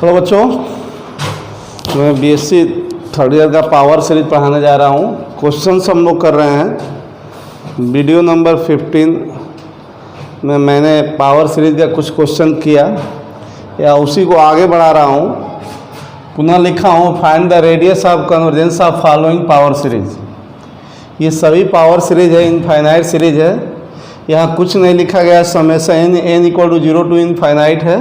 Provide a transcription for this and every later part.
Hello बच्चों, मैं BSc third year का पावर सीरीज पढ़ाने जा रहा हूँ। क्वेश्चंस हम लोग कर रहे हैं। वीडियो नंबर 15 में मैंने पावर सीरीज का कुछ क्वेश्चन किया या उसी को आगे बढ़ा रहा हूँ। पुनः लिखा हूँ find the radius of convergence of following power series. ये सभी पावर सीरीज है, इनफाइनाइट सीरीज है। यहाँ कुछ नहीं लिखा गया, summation n equal to 0 to infinite है।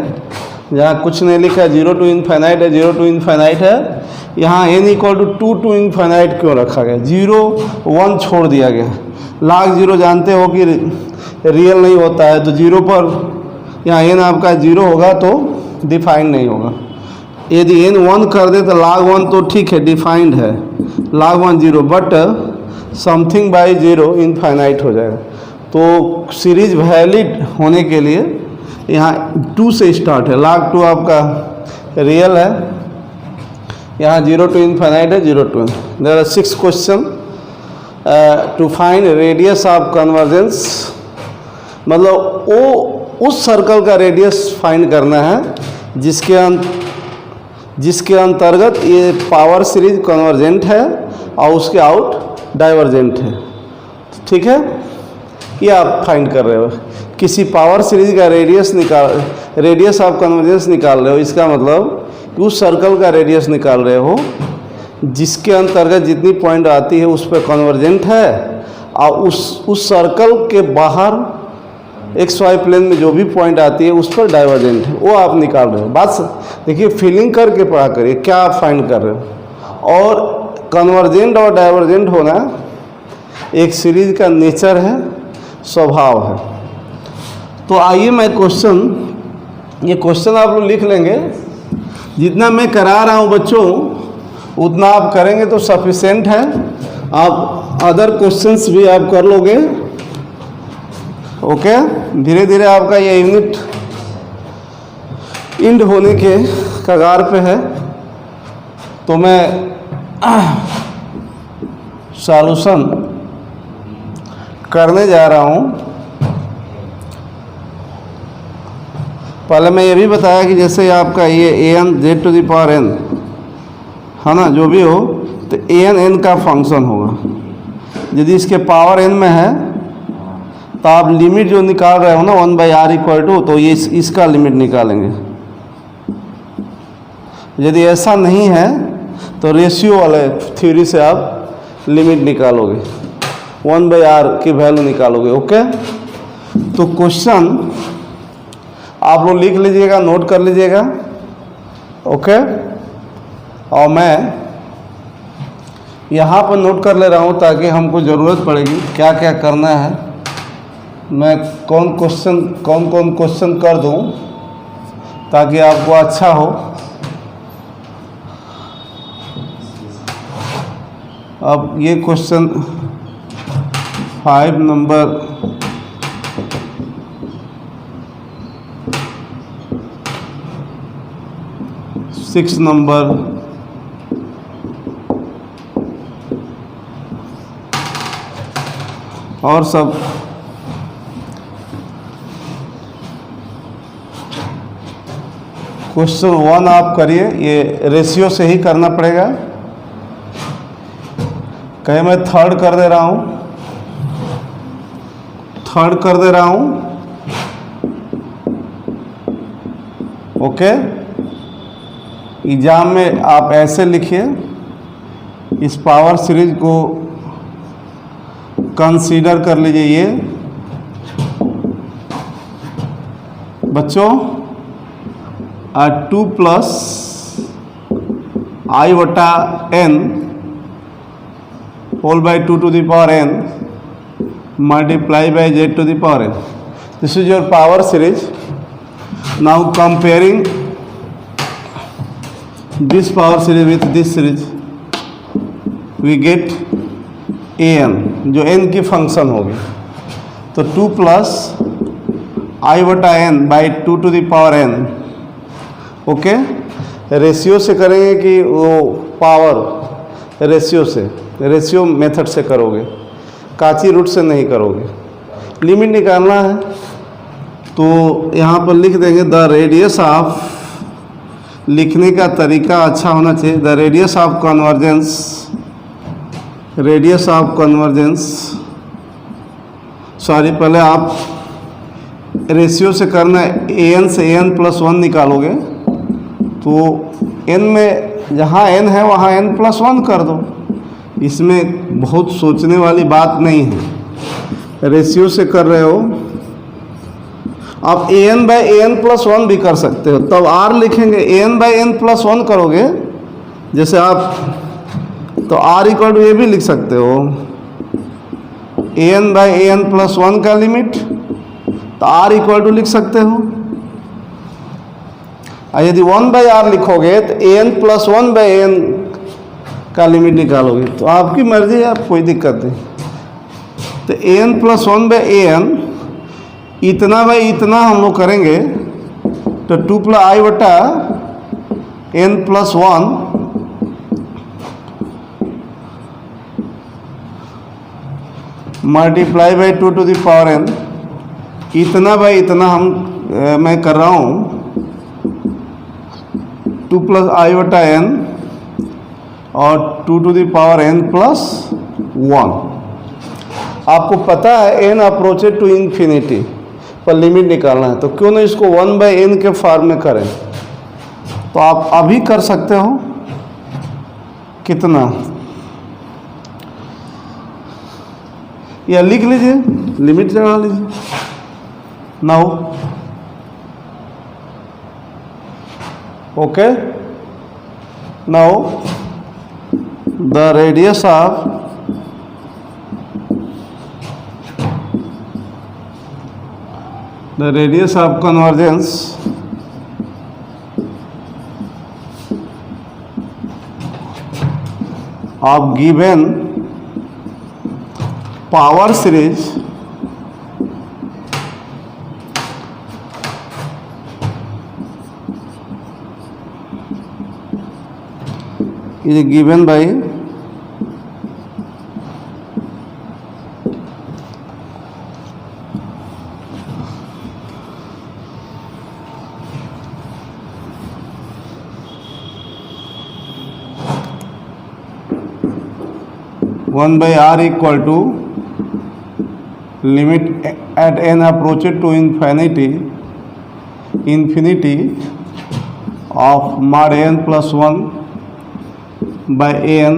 जहाँ कुछ नहीं लिखा 0 टू इनफाइनाइट है, 0 टू इनफाइनाइट है। यहाँ n equal to 2 to infinite क्यों रखा गया? 0 1 छोड़ दिया गया। लाख जीरो जानते हो कि रियल नहीं होता है, तो 0 पर यहाँ n आपका 0 होगा तो डिफाइंड नहीं होगा। यदि n 1 कर दे तो लाख 1 तो ठीक है, डिफाइंड है, lakh 1 0, but something by 0 infinite हो जाएगा। तो सीरीज वैलिड होने के लिए यहाँ 2 से स्टार्ट है। लाख 2 आपका रियल है, यहाँ 0 टू इनफाइनाइट है, 0 to. There are 6 question to find radius of convergence, मतलब वो उस सर्कल का रेडियस फाइंड करना है जिसके अंतर्गत ये पावर सीरीज कन्वर्जेंट है और उसके आउट डाइवर्जेंट है। ठीक है, ये आप फाइंड कर रहे हो। किसी पावर सीरीज का रेडियस ऑफ कन्वर्जेंस निकाल रहे हो, इसका मतलब कि उस सर्कल का रेडियस निकाल रहे हो जिसके अंतर्गत जितनी पॉइंट आती है उस पर कन्वर्जेंट है, और उस सर्कल के बाहर एक्स वाई प्लेन में जो भी पॉइंट आती है उस पर डाइवर्जेंट है, वो आप निकाल रहे हो। बात देखिए, फीलिंग करके पढ़ा करिए क्या आप फाइंड कर रहे हो। और कन्वर्जेंट और डाइवर्जेंट होना एक सीरीज का नेचर है, स्वभाव है। तो आइए मैं ये क्वेश्चन आप लोग लिख लेंगे। जितना मैं करा रहा हूँ बच्चों उतना आप करेंगे तो सफिशिएंट है। आप अदर क्वेश्चंस भी आप कर लोगे। ओके, धीरे धीरे आपका ये यूनिट एंड होने के कगार पे है, तो मैं सॉल्यूशन करने जा रहा हूँ। पहले मैं ये भी बताया कि जैसे आपका ये an z to the power n है ना, जो भी हो, तो an n का फंक्शन होगा। यदि इसके पावर n में है तो आप लिमिट जो निकाल रहे हो ना 1/r इक्वल टू, तो ये इसका लिमिट निकालेंगे। यदि ऐसा नहीं है तो रेशियो वाले थ्योरी से आप लिमिट निकालोगे, 1/r की वैल्यू निकालोगे। ओके, तो क्वेश्चन आप लोग लिख लीजिएगा, नोट कर लीजिएगा। ओके, और मैं यहाँ पर नोट कर ले रहा हूँ ताकि हमको ज़रूरत पड़ेगी क्या क्या करना है। मैं कौन कौन क्वेश्चन कर दूँ ताकि आपको अच्छा हो। अब ये क्वेश्चन 5 नंबर 6 नंबर, और सब क्वेश्चन 1 आप करिए। ये रेशियो से ही करना पड़ेगा। कहीं मैं थर्ड कर दे रहा हूँ, ओके। एग्जाम में आप ऐसे लिखिए, इस पावर सीरीज को कंसीडर कर लीजिए। ये बच्चों 2 प्लस i बटा n whole by 2 to the power n multiply by z to the power n। This is your power series. Now comparing this power series with this series we get an, जो n की function होगी। तो 2 plus i बटा n by 2 to the power n। Okay, ratio से करेंगे कि वो power ratio method से करोगे, काची रूट से नहीं करोगे। लिमिट निकालना है तो यहाँ पर लिख देंगे द रेडियस ऑफ लिखने का तरीका अच्छा होना चाहिए। The radius of convergence, sorry, पहले आप रेशियो से करना है। an से an+1 निकालोगे तो n में जहाँ n है वहाँ n+1 कर दो। इसमें बहुत सोचने वाली बात नहीं है। रेशियो से कर रहे हो, आप an/an+1 भी कर सकते हो। तब r लिखेंगे, an/n+1 करोगे जैसे आप, तो r = ये भी लिख सकते हो, an/an+1 का लिमिट, तो r लिख सकते हो। और यदि 1/r लिखोगे तो an+1/an का लिमिट निकालोगे। तो आपकी मर्जी है, आप कोई दिक्कत नहीं। तो an+1/an इतना बाई इतना हम लोग करेंगे तो 2+i/n+1 मल्टीप्लाई बाई 2n, इतना बाई इतना मैं कर रहा हूँ 2+i/n और 2n+1। आपको पता है n अप्रोचेड टू इन्फिनिटी पर लिमिट निकालना है, तो क्यों नहीं इसको 1/n के फॉर्म में करें। तो आप अभी कर सकते हो, कितना, या लिख लीजिए, लिमिट लगा लीजिए। Now okay, now the radius of convergence of given power series is given by one by r equal to limit at n approaches to infinity of mod n+1 by n.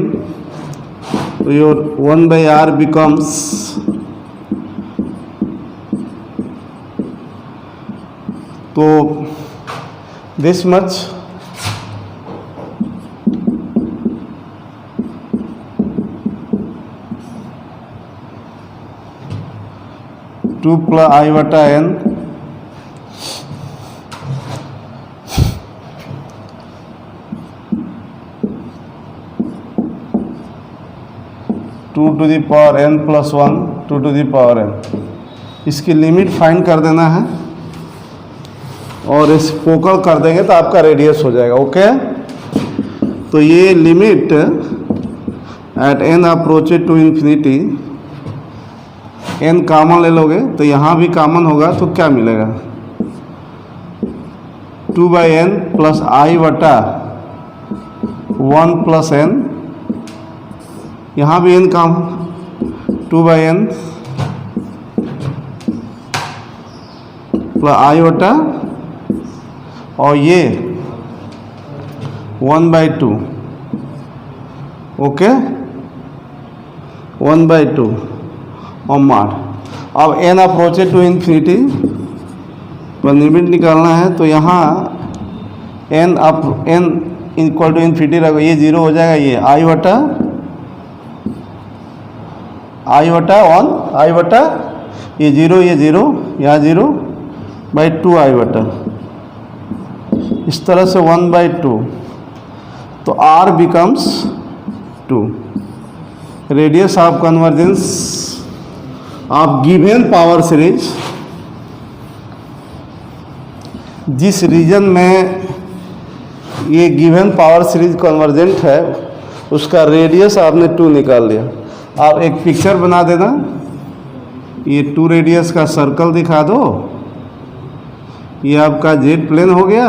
Your 1 by r becomes तो this much, two plus i/n two to the power n+1 two to the power n। इसकी limit find कर देना है और इस focal कर देंगे तो आपका रेडियस हो जाएगा। ओके, तो ये limit at n approached to infinity, n common ले लोगे तो यहाँ भी कॉमन होगा तो क्या मिलेगा, 2/n plus i/1 plus n, यहाँ भी n common, 2/n plus i/, और ये 1/2। ओके, 1/2 और mod। अब n अप्रोचेड टू इन्फिनिटी पर लिमिट निकालना है, तो यहाँ n इक्वल टू इन्फिनिटी रखो, ये 0 हो जाएगा, ये i/1 ये 0 यहाँ 0/2i/, इस तरह से 1/2, तो r becomes 2। Radius of convergence of given power series, जिस रीजन में ये गिवन पावर सीरीज कन्वर्जेंट है उसका रेडियस आपने 2 निकाल लिया। आप एक पिक्चर बना देना, ये 2 रेडियस का सर्कल दिखा दो, ये आपका जेड प्लेन हो गया,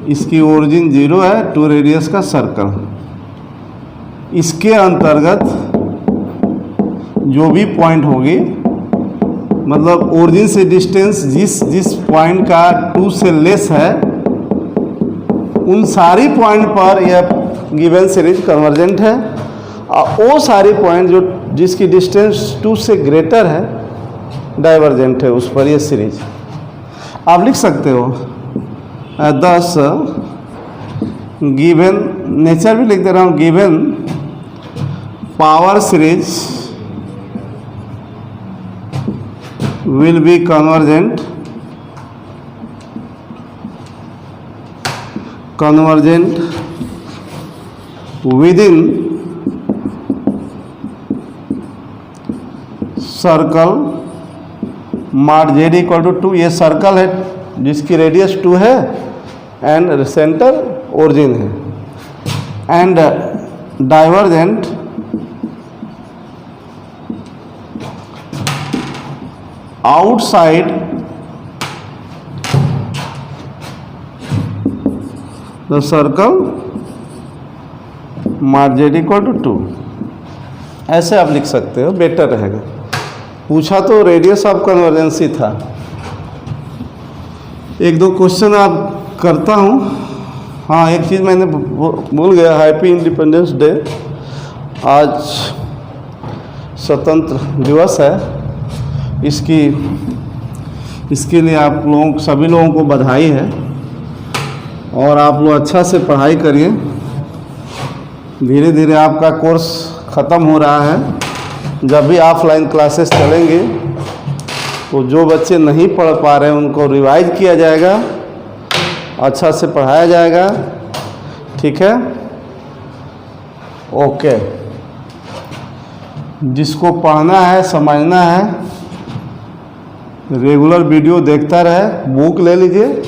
इसकी ओरिजिन 0 है, 2 रेडियस का सर्कल। इसके अंतर्गत जो भी पॉइंट होगी, मतलब ओरिजिन से डिस्टेंस जिस पॉइंट का 2 से लेस है, उन सारी पॉइंट पर यह गिवन सीरीज कन्वर्जेंट है। और वो सारी पॉइंट जो जिसकी डिस्टेंस 2 से ग्रेटर है, डाइवर्जेंट है, उस पर यह सीरीज आप लिख सकते हो। 10 गिवन, नेचर भी लिख दे रहा हूँ, given power series will be convergent within circle माड z इक्वल टू 2। ये सर्कल है जिसकी रेडियस 2 है एंड सेंटर ओरिजिन है, and divergent outside the circle माड z इक्वल टू 2। ऐसे आप लिख सकते हो, बेटर रहेगा। पूछा तो रेडियस ऑफ कन्वर्जेंसी था। एक दो क्वेश्चन आप करता हूँ। हाँ, एक चीज़ मैंने भूल गया, हैप्पी इंडिपेंडेंस डे। आज स्वतंत्र दिवस है। इसके लिए आप लोगों, सभी लोगों को बधाई है। और आप लोग अच्छा से पढ़ाई करिए। धीरे धीरे आपका कोर्स ख़त्म हो रहा है। जब भी ऑफलाइन क्लासेस चलेंगे तो जो बच्चे नहीं पढ़ पा रहे हैं उनको रिवाइज किया जाएगा, अच्छा से पढ़ाया जाएगा। ठीक है, ओके। जिसको पढ़ना है, समझना है, रेगुलर वीडियो देखता रहे, बुक ले लीजिए।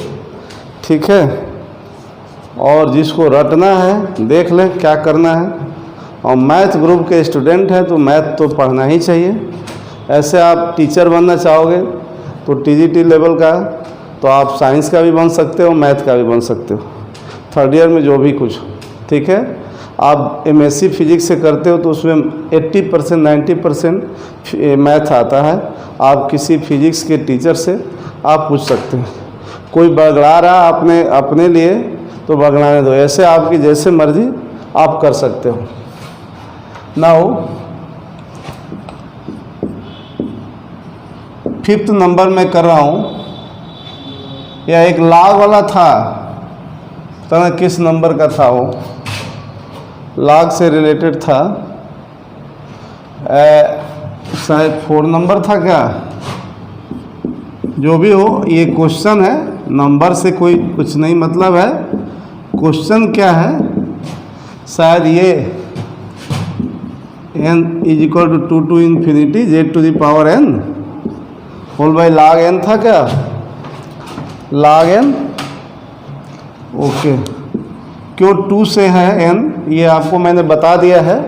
ठीक है, और जिसको रटना है देख लें क्या करना है। और मैथ ग्रुप के स्टूडेंट हैं तो मैथ तो पढ़ना ही चाहिए। ऐसे आप टीचर बनना चाहोगे तो टीजीटी लेवल का, तो आप साइंस का भी बन सकते हो, मैथ का भी बन सकते हो, 3rd ईयर में जो भी कुछ। ठीक है, आप एमएससी फिजिक्स से करते हो तो उसमें 80% 90% मैथ आता है। आप किसी फिजिक्स के टीचर से आप पूछ सकते हैं। कोई बगड़ा रहा अपने लिए तो बगड़ाने दो, ऐसे आपकी जैसे मर्जी आप कर सकते हो। नाउ 5th नंबर में कर रहा हूँ। यह एक लॉग वाला था, पता नहीं किस नंबर का था, वो लॉग से रिलेटेड था, शायद 4 नंबर था क्या, जो भी हो। ये क्वेश्चन है, नंबर से कोई कुछ नहीं मतलब है। क्वेश्चन क्या है, शायद ये n is equal to 2 to infinity z to the power n whole by log n था क्या, log n। ओके, क्यों 2 से है n, ये आपको मैंने बता दिया है।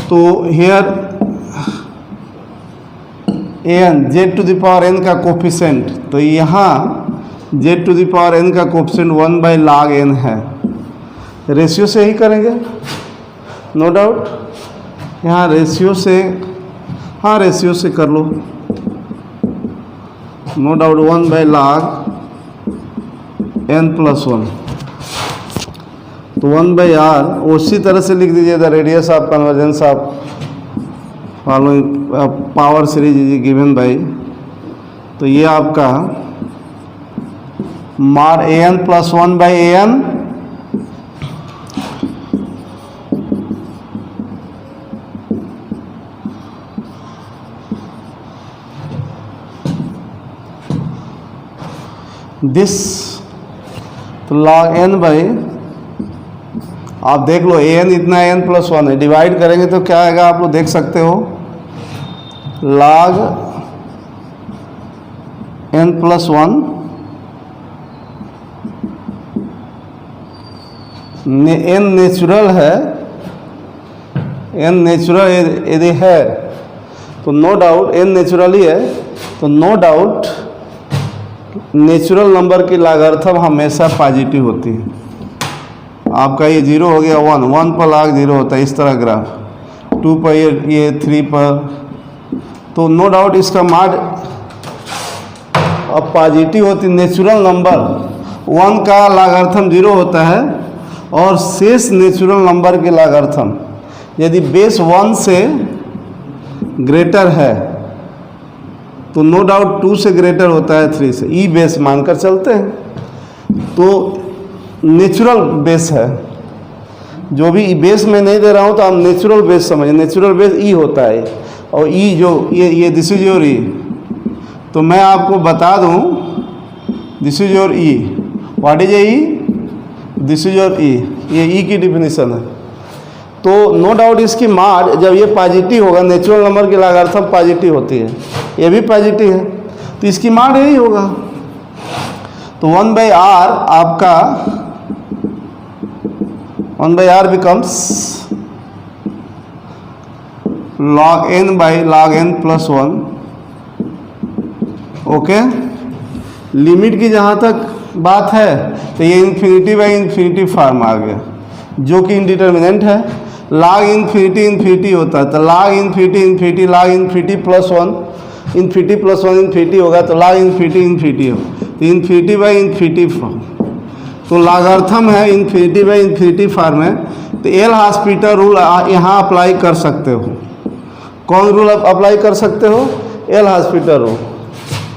तो here n z to the power n का कोफिशेंट, तो यहाँ z to the power n का कोफिशेंट 1 बाई log n है। रेशियो से ही करेंगे, नो डाउट। यहाँ रेशियो से, हाँ रेशियो से कर लो, no doubt. 1 by log n plus 1, तो 1 बाई r उसी तरह से लिख दीजिए। The radius of convergence of following power series is given by, तो ये आपका माड an plus 1 by an this, तो log n बाई, आप देख लो an इतना n प्लस 1 है, डिवाइड करेंगे तो क्या आएगा आप लोग देख सकते हो, log n plus 1 n natural है, n नेचुरल यदि है तो नो डाउट n नेचुरली है, तो नो डाउट नेचुरल नंबर की लॉगरिथम हमेशा पॉजिटिव होती है। आपका ये 0 हो गया 1, 1 पर log 0 होता है, इस तरह ग्राफ 2 पर ये 3 पर, तो नो डाउट इसका माड अब पॉजिटिव होती। नेचुरल नंबर 1 का लॉगरिथम 0 होता है और शेष नेचुरल नंबर के लॉगरिथम यदि बेस 1 से ग्रेटर है तो नो डाउट 2 से ग्रेटर होता है 3 से, ई बेस मानकर चलते हैं। तो नेचुरल बेस है, जो भी बेस में नहीं दे रहा हूँ तो आप नेचुरल बेस समझिए। नेचुरल बेस ई होता है और ई जो ये दिस इज योर ई, तो मैं आपको बता दूँ this is your E, what is a E, this is your E, ये ई की डिफिनीशन है। तो नो डाउट इसकी माड जब ये पॉजिटिव होगा, नेचुरल नंबर की लॉगरिथम पॉजिटिव होती है, ये भी पॉजिटिव है, तो इसकी माड यही होगा। तो 1/r आपका 1/r becomes log n by log n plus 1। Okay, limit की जहाँ तक बात है तो ये इन्फिनिटी बाई इन्फिनिटी फॉर्म आ गया, जो कि इंडिटर्मिनेंट है। log इन्फिनिटी इन्फिनिटी होता है, तो log infinity infinity, log infinity plus 1 infinity plus 1 infinity होगा, तो log इन्फिनिटी इन्फिनिटी हो, तो इन्फिनिटी बाई इन्फिनिटी फॉर्म। तो लॉगरिथम है इन्फिनिटी बाई इन्फिनिटी फॉर्म है, तो एल हॉस्पिटल रूल यहाँ अप्लाई कर सकते हो। कौन रूल अप्लाई कर सकते हो? L hospital rule.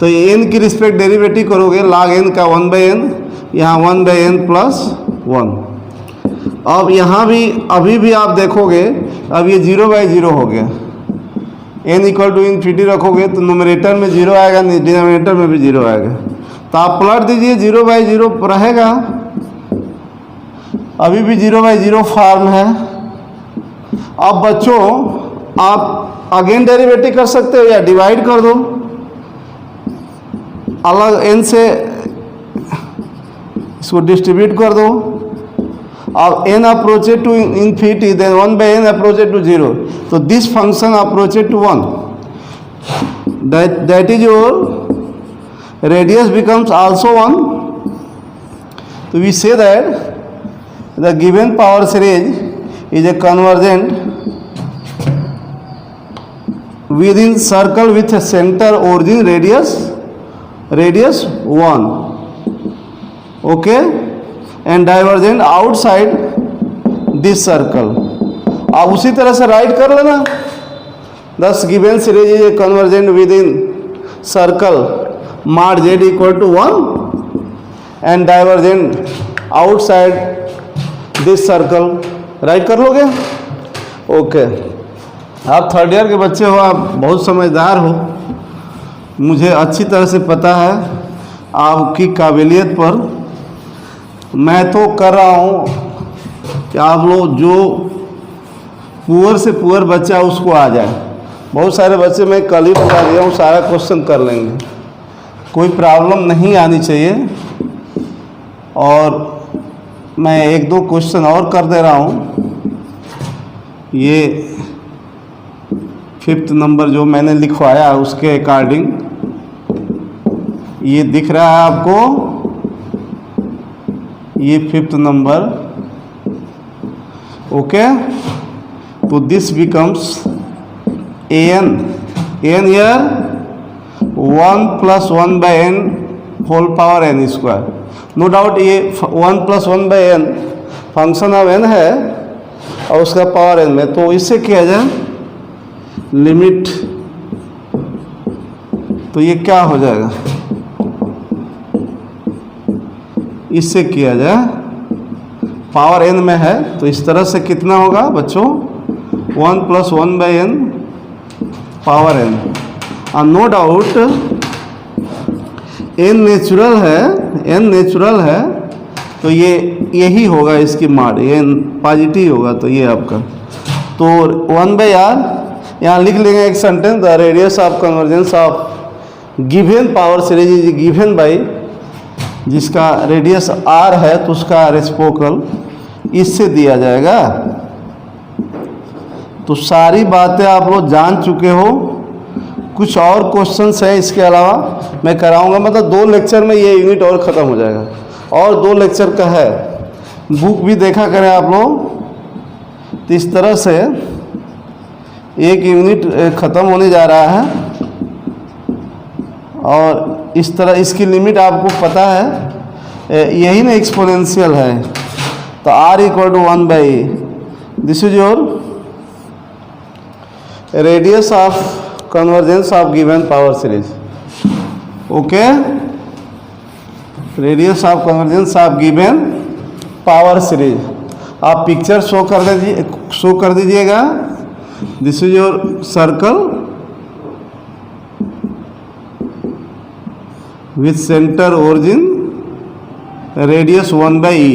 तो ये n की रिस्पेक्ट डेरिवेटिव करोगे, log n का 1/n, यहाँ 1/n प्लस 1। अब यहाँ भी अभी भी आप देखोगे, अब ये 0/0 हो गया, n इक्वल टू इन्फिनिटी रखोगे तो नोमिनेटर में 0 आएगा, डिनोमिनेटर में भी 0 आएगा, तो आप पलट दीजिए 0/0 रहेगा, अभी भी 0/0 फॉर्म है। अब बच्चों आप अगेन डेरिवेटिव कर सकते हो या डिवाइड कर दो, अलग n से इसको डिस्ट्रीब्यूट कर दो। अब n approached to infinity, then 1/n approached to 0, तो this function approached to 1, that is your radius becomes also 1. So we say that the given power series is a convergent within circle with a center origin radius 1, okay, and divergent outside this circle। आप उसी तरह से right कर लेना, thus given series is a convergent within circle mod z equal to 1 and divergent outside this circle। Right कर लोगे? Okay, आप third year के बच्चे हो, आप बहुत समझदार हो, मुझे अच्छी तरह से पता है आपकी काबिलियत पर। मैं तो कर रहा हूँ कि आप लोग जो पुअर से पुअर बच्चा उसको आ जाए। बहुत सारे बच्चे मैं कल ही बता दिया हूँ, सारा क्वेश्चन कर लेंगे, कोई प्रॉब्लम नहीं आनी चाहिए। और मैं 1-2 क्वेश्चन और कर दे रहा हूँ। ये 5th नंबर जो मैंने लिखवाया उसके अकॉर्डिंग ये दिख रहा है आपको, ये 5th नंबर, ओके। तो this becomes an here 1 + 1/n whole power n square. No doubt ये 1 + 1/n फंक्शन ऑफ n है और उसका पावर n में, तो इससे किया जाए लिमिट, तो ये क्या हो जाएगा, इससे किया जाए पावर n में है, तो इस तरह से कितना होगा बच्चों, 1 + 1/n पावर n। और नो डाउट n नेचुरल है, तो ये यही होगा इसकी माड, ये पॉजिटिव होगा, तो ये आपका। तो 1/r यहाँ लिख लेंगे एक sentence, the radius of convergence of given power series is given by, जिसका रेडियस r है तो उसका रेसिप्रोकल इससे दिया जाएगा। तो सारी बातें आप लोग जान चुके हो, कुछ और क्वेश्चंस हैं इसके अलावा मैं कराऊंगा, मतलब 2 लेक्चर में ये यूनिट और ख़त्म हो जाएगा, और 2 लेक्चर का है। बुक भी देखा करें आप लोग। तो इस तरह से एक यूनिट ख़त्म होने जा रहा है, और इस तरह इसकी लिमिट आपको पता है, यही ना एक्सपोनेंशियल है। तो r equal to 1/e, this is your radius of convergence of given power series. Okay, radius of convergence of given power series. आप पिक्चर शो कर दीजिएगा। This is your circle with centre origin, radius 1/e।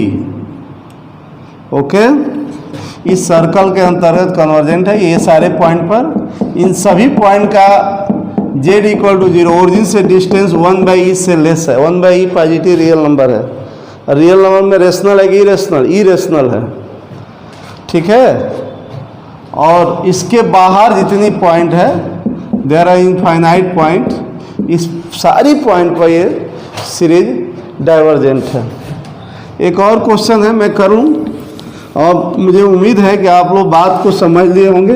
Okay, इस circle के अंतर्गत convergent है ये सारे point पर। इन सभी पॉइंट का z इक्वल टू 0, ओरिजिन से डिस्टेंस 1/e से लेस है। 1/e पॉजिटिव रियल नंबर है। रियल नंबर में रेशनल है कि इरेशनल? इरेशनल है, ठीक है। और इसके बाहर जितनी पॉइंट है, देयर आर इनफाइनाइट पॉइंट, इस सारी पॉइंट पर ये सीरीज डाइवर्जेंट है। एक और क्वेश्चन है मैं करूं, और मुझे उम्मीद है कि आप लोग बात को समझ लिए होंगे।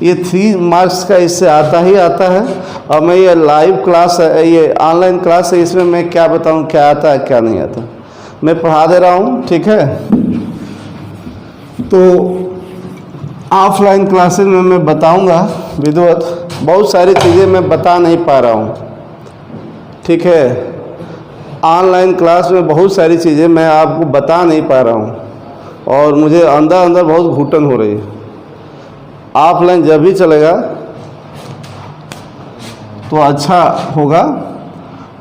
ये 3 मार्क्स का इससे आता ही आता है, और मैं ये लाइव क्लास है, ये ऑनलाइन क्लास है, इसमें मैं क्या बताऊं क्या आता है क्या नहीं आता, मैं पढ़ा दे रहा हूं, ठीक है। तो ऑफलाइन क्लासेस में मैं बताऊंगा विधिवत, बहुत सारी चीज़ें मैं बता नहीं पा रहा हूं, ठीक है। ऑनलाइन क्लास में बहुत सारी चीज़ें मैं आपको बता नहीं पा रहा हूं, और मुझे अंदर अंदर बहुत घुटन हो रही है। ऑफलाइन जब भी चलेगा तो अच्छा होगा,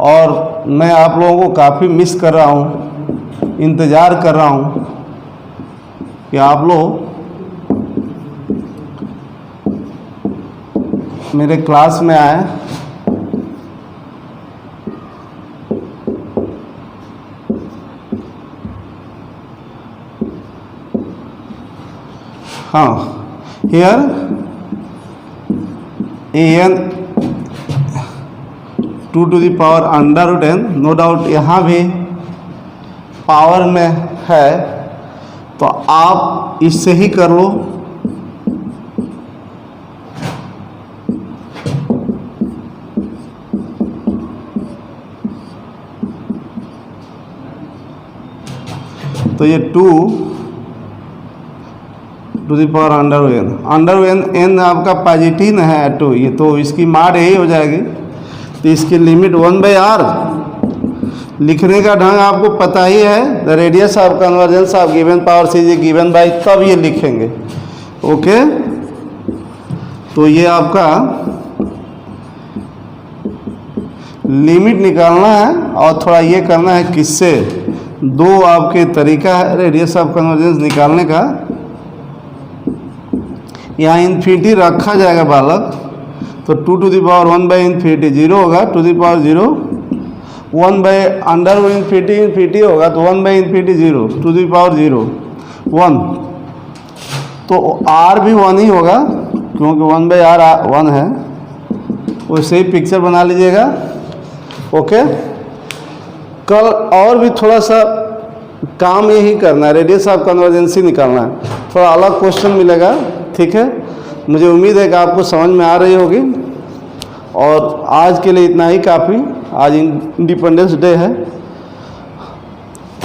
और मैं आप लोगों को काफ़ी मिस कर रहा हूँ, इंतज़ार कर रहा हूँ कि आप लोग मेरे क्लास में आए। हाँ, here an 2 to the power √n, no doubt यहाँ भी पावर में है, तो आप इससे ही कर लो। तो ये 2 टू दी पावर √n आपका पॉजिटिव है 2, ये तो इसकी मार यही हो जाएगी। तो इसकी लिमिट 1/r। लिखने का ढंग आपको पता ही है, the radius of convergence of given power series given by, तब ये लिखेंगे। ओके, तो ये आपका लिमिट निकालना है, और थोड़ा ये करना है किससे, 2 आपके तरीका है रेडियस ऑफ कन्वर्जेंस निकालने का। यहाँ इन्फिनिटी रखा जाएगा बालक, तो 2 to the power 1/∞ 0 होगा, टू दी पावर 0, 1/√∞ इन्फिनिटी होगा, तो 1/∞ 0, टू दी पावर 0 1। तो r भी 1 ही होगा, क्योंकि 1/r 1 है। वैसे ही पिक्चर बना लीजिएगा। ओके, कल और भी थोड़ा सा काम यही करना है, रेडियस ऑफ कन्वर्जेंसी निकालना है, थोड़ा अलग क्वेश्चन मिलेगा, ठीक है। मुझे उम्मीद है कि आपको समझ में आ रही होगी, और आज के लिए इतना ही काफ़ी। आज इंडिपेंडेंस डे है,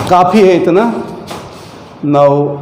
काफ़ी है इतना। नाउ